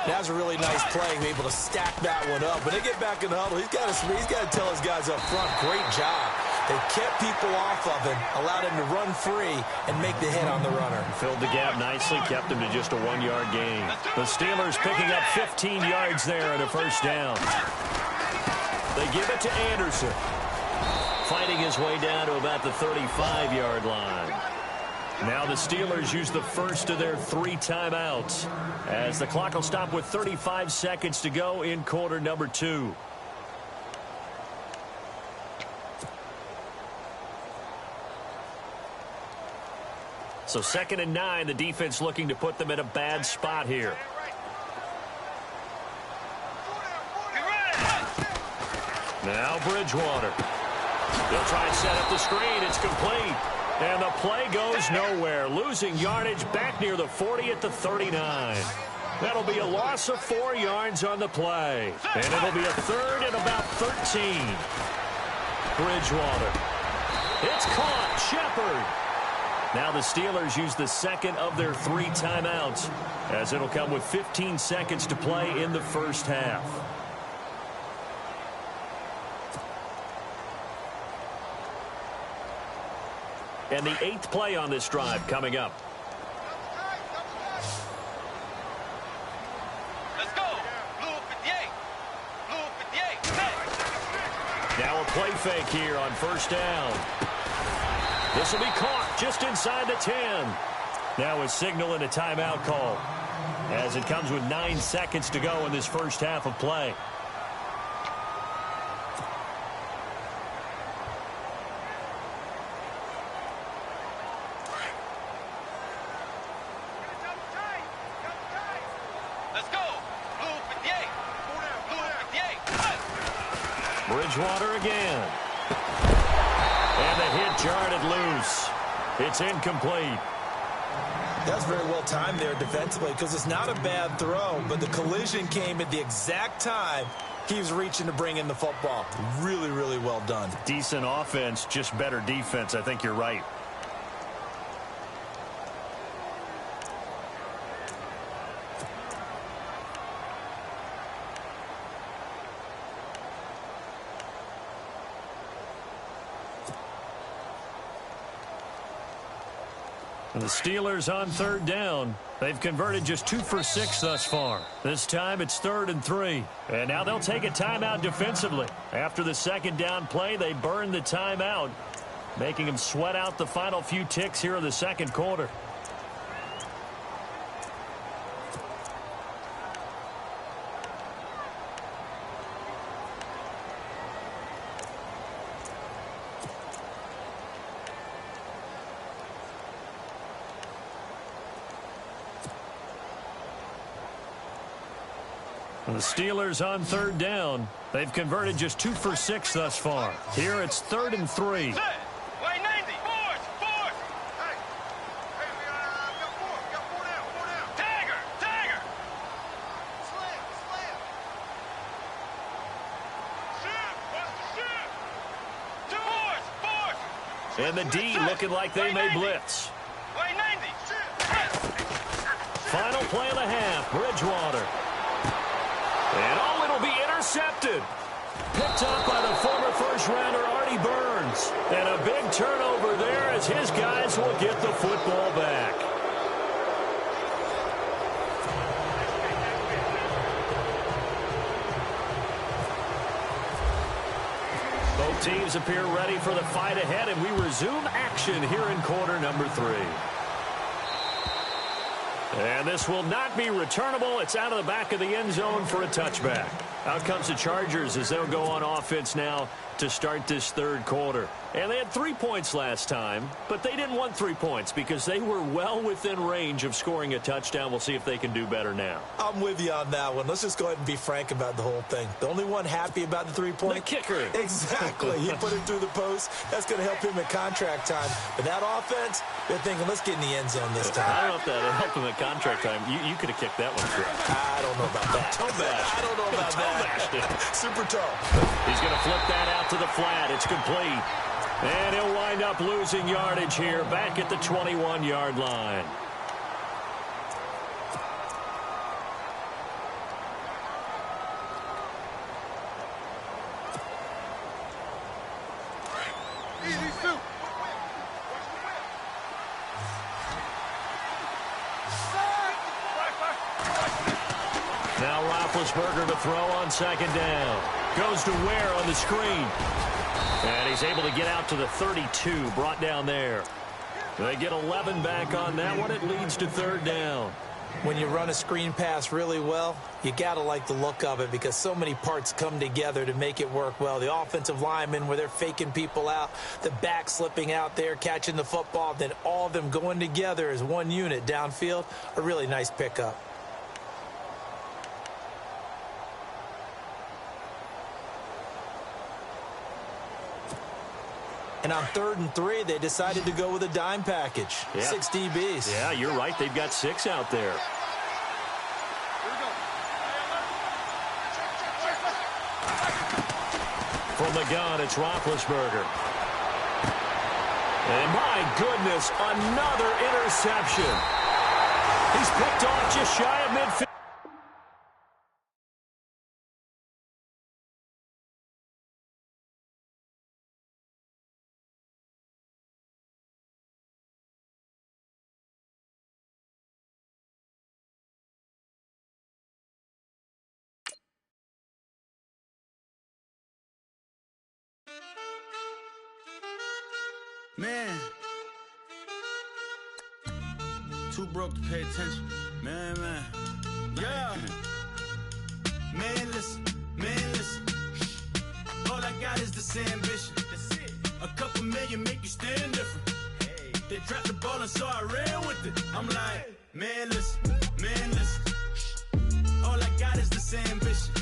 That was a really nice play, be able to stack that one up. When they get back in the huddle, he's got to tell his guys up front, great job. They kept people off of him, allowed him to run free, and make the hit on the runner. Filled the gap nicely, kept him to just a 1-yard gain. The Steelers picking up 15 yards there and a first down. They give it to Anderson. Fighting his way down to about the 35-yard line. Now the Steelers use the first of their 3 timeouts as the clock will stop with 35 seconds to go in quarter number 2. So 2nd and 9, the defense looking to put them in a bad spot here. Now Bridgewater. They'll try and set up the screen. It's complete. And the play goes nowhere. Losing yardage back near the 40 at the 39. That'll be a loss of 4 yards on the play. And it'll be a 3rd and about 13. Bridgewater. It's caught. Shepard. Now the Steelers use the 2nd of their 3 timeouts as it'll come with 15 seconds to play in the first half. And the 8th play on this drive coming up. Let's go. Blue 58. Blue 58. Now a play fake here on first down. This will be caught just inside the 10. Now a signal and a timeout call as it comes with 9 seconds to go in this first half of play. Bridgewater again. And the hit jarred it loose. It's incomplete. That's very well timed there defensively because it's not a bad throw, but the collision came at the exact time he was reaching to bring in the football. Really, really well done. Decent offense, just better defense. I think you're right. And the Steelers on 3rd down. They've converted just 2 for 6 thus far. This time it's 3rd and 3. And now they'll take a timeout defensively. After the 2nd down play, they burn the timeout, making them sweat out the final few ticks here in the 2nd quarter. The Steelers on third down. They've converted just 2 for 6 thus far. Here it's 3rd and 3. Set. Line 90. Force. Hey. We got 4 down. Tagger. Slam. Shift. What's the shift? Force. And the D looking like they may blitz. Line 90. Final play of the half. Bridgewater. And it'll be intercepted. Picked up by the former first-rounder Artie Burns. And a big turnover there as his guys will get the football back. Both teams appear ready for the fight ahead, and we resume action here in quarter number 3. And this will not be returnable. It's out of the back of the end zone for a touchback. Out comes the Chargers as they'll go on offense now to start this third quarter. And they had 3 points last time, but they didn't want 3 points because they were well within range of scoring a touchdown. We'll see if they can do better now. I'm with you on that one. Let's just go ahead and be frank about the whole thing. The only one happy about the 3-point? The kicker. Exactly. He put it through the post. That's going to help him in contract time. But that offense, they're thinking, let's get in the end zone this time. I don't know if that helped him at contract time. You could have kicked that one through. I don't know about that. I don't know about that. Super toe. He's going to flip that out to the flat. It's complete. And he'll wind up losing yardage here back at the 21-yard line. Now Roethlisberger to throw on second down. Goes to Ware on the screen. And he's able to get out to the 32, brought down there. They get 11 back on that one. It leads to third down. When you run a screen pass really well, you got to like the look of it because so many parts come together to make it work well. The offensive linemen, where they're faking people out, the back slipping out there, catching the football, then all of them going together as one unit downfield, a really nice pickup. And on 3rd and 3, they decided to go with a dime package. Yeah. 6 DBs. Yeah, you're right. They've got 6 out there. From the gun, it's Roethlisberger. And my goodness, another interception. He's picked off just shy of midfield. Man, too broke to pay attention. Man. Yeah. Man, listen. All I got is this ambition. That's it. A couple million make you stand different. Hey. They dropped the ball and so I ran with it. I'm like, man, listen. All I got is this ambition.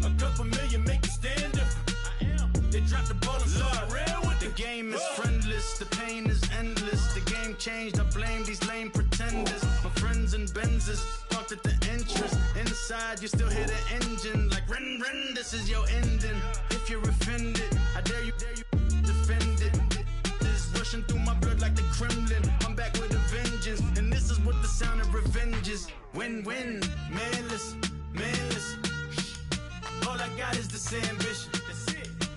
A couple million make you stand different. I am. They dropped the ball and so I ran with it. The game is friendless, the pain is endless. The game changed, I blame these lame pretenders. My friends and Benzes parked at the entrance. Inside, you still hear the engine. Like, ren, this is your ending. If you're offended, I dare you defend it. This is rushing through my blood like the Kremlin. I'm back with a vengeance, and this is what the sound of revenge is. Win-win, man, listen. All I got is this ambition.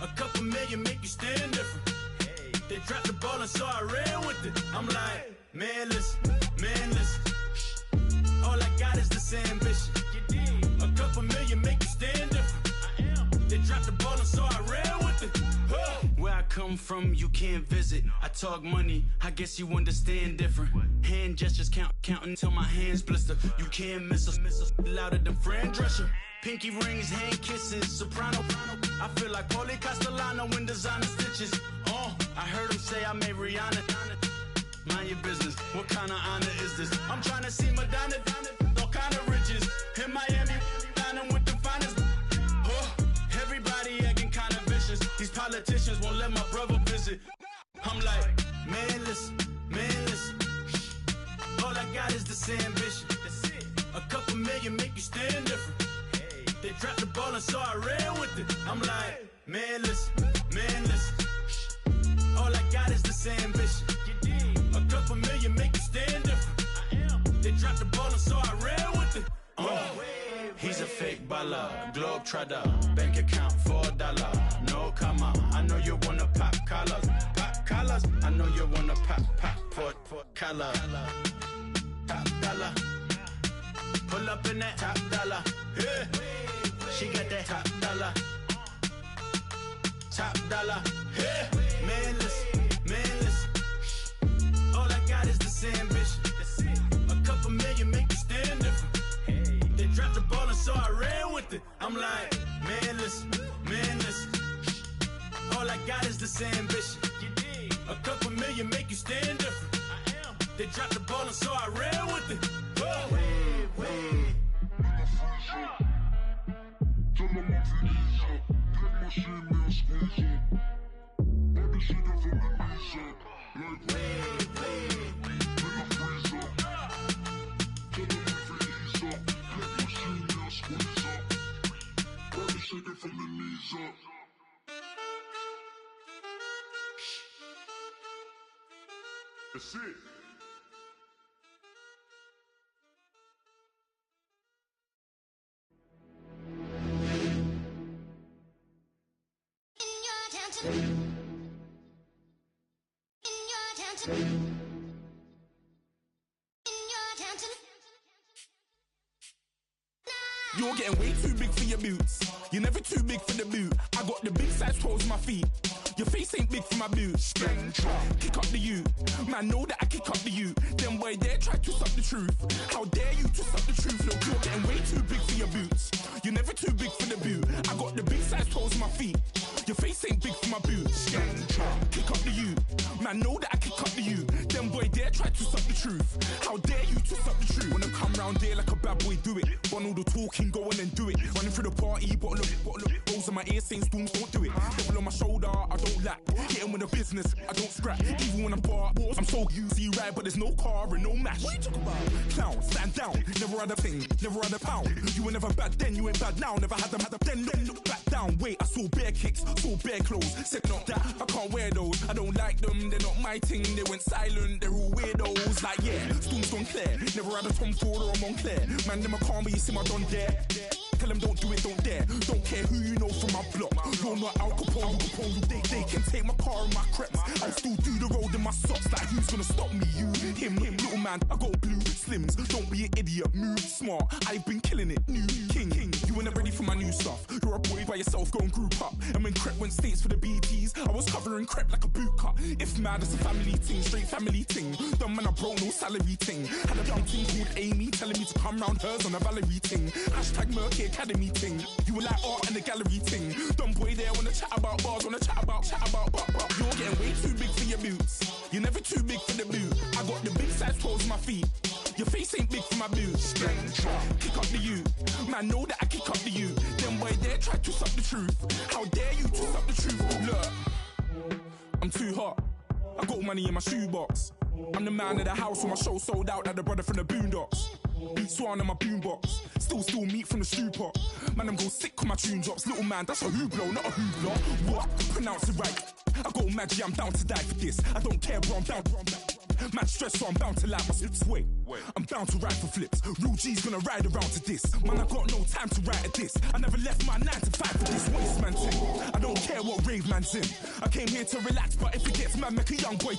A couple million make you stand different. Hey. They dropped the ball and so I ran with it. I'm like, man, listen. All I got is this ambition. A couple million make you stand different. I am. They dropped the ball and so I ran with it. Where I come from, you can't visit. I talk money, I guess you understand different. Hand gestures counting till my hands blister. You can't miss us louder than Fran Drescher. Pinky rings, hand kisses, soprano. I feel like Paulie Castellano in designer stitches. I heard him say I made Rihanna. Mind your business, what kind of honor is this? I'm trying to see Madonna, all kind of riches. In Miami, dining with I'm like, man, listen. All I got is this ambition. A couple million make you stand different. They dropped the ball and so I ran with it. I'm like, man, listen. All I got is this ambition. A couple million make you stand different. They dropped the ball and so I ran with it. He's a fake baller, globe trotter, bank account $4. No comma, I know you wanna pop collars, I know you wanna pop collar. Top dollar, pull up in that top dollar. Yeah. She got that top dollar. Yeah. Man, listen. All I got is this ambition. A couple million make you stand different. They dropped the ball and so I ran with it. I'm like, man, listen. All I got is this ambition. A couple million make you stand different. They dropped the ball and so I ran with it. That's it. You're getting way too big for your boots. You're never too big for the boot. I got the big size toes on my feet. Your face ain't big for my boots. Kick up the you. Man, know that I kick up the you. Them boy there try to suck the truth. How dare you to suck the truth? Look, you're getting way too big for your boots. You're never too big for the boot. I got the big size toes on my feet. Your face ain't big for my boots. Kick up the you. Man, know that I kick up the you. Them boy there try to suck the truth. How dare you to suck the truth? When I come round there like a bad boy, do it. Run all the talking, go on and do it. Running through the party, bottle up. Rolls in my ear saying storms, don't do it. Devil on my shoulder, I don't lack. Hitting with the business, I don't scrap. Even when I'm bar, I'm so easy right, but there's no car and no match. What you talking about? Clown, stand down. Never had a thing, never had a pound. You were never bad then, you ain't bad now. Never had them, then look back down. Wait, I saw bare kicks, saw bare clothes. Said not that, I can't wear those. I don't like them, they're not my thing. They went silent, they're all weirdos. Like yeah, storm's gone clear. Never had a Tom Ford or a Montclair. Man, them I can't, but you see my don there. Tell them don't do it, don't dare. Don't care who you know from my block. You're not Al Capone, they can take my car and my crepes. I'll still do the road in my socks. Like who's gonna stop me? You, him, little man. I got blue slims. Don't be an idiot, move smart. I've been killing it, new king. You were never ready for my new stuff. You're a boy by yourself, go and group up. And when Crep went states for the BTs, I was covering Crep like a boot cut. If mad, it's a family thing, straight family thing. Dumb man, I broke no salary thing. Had a young thing called Amy telling me to come round hers on a Valerie thing. Hashtag Murky Academy thing. You were like art and the gallery thing. Dumb boy there wanna chat about bars, wanna chat about. You're getting way too big for your boots. You're never too big for the boot. I got the big size toes on my feet. Your face ain't big for my boots. Kick up the you. Man, know that I kick up the you. Them boy there try to suck the truth. How dare you to suck the truth? Look, I'm too hot. I got money in my shoebox. I'm the man of the house when my show sold out like the brother from the Boondocks. Beat Swan on my boombox. Still meat from the stew pot. Man, I'm go sick when my tune drops. Little man, that's a hooplo, not a hoopla. What? Pronounce it right. I go Maggie, I'm down to die for this. I don't care, bro, I'm down. Man, stress, so I'm bound to lie my slips. Wait, I'm bound to ride for flips. Real G's gonna ride around to this. Man, I got no time to write at this. I never left my 9 to 5 for this waste man thing. I don't care what rave man's in. I came here to relax, but if it gets mad, make a young boy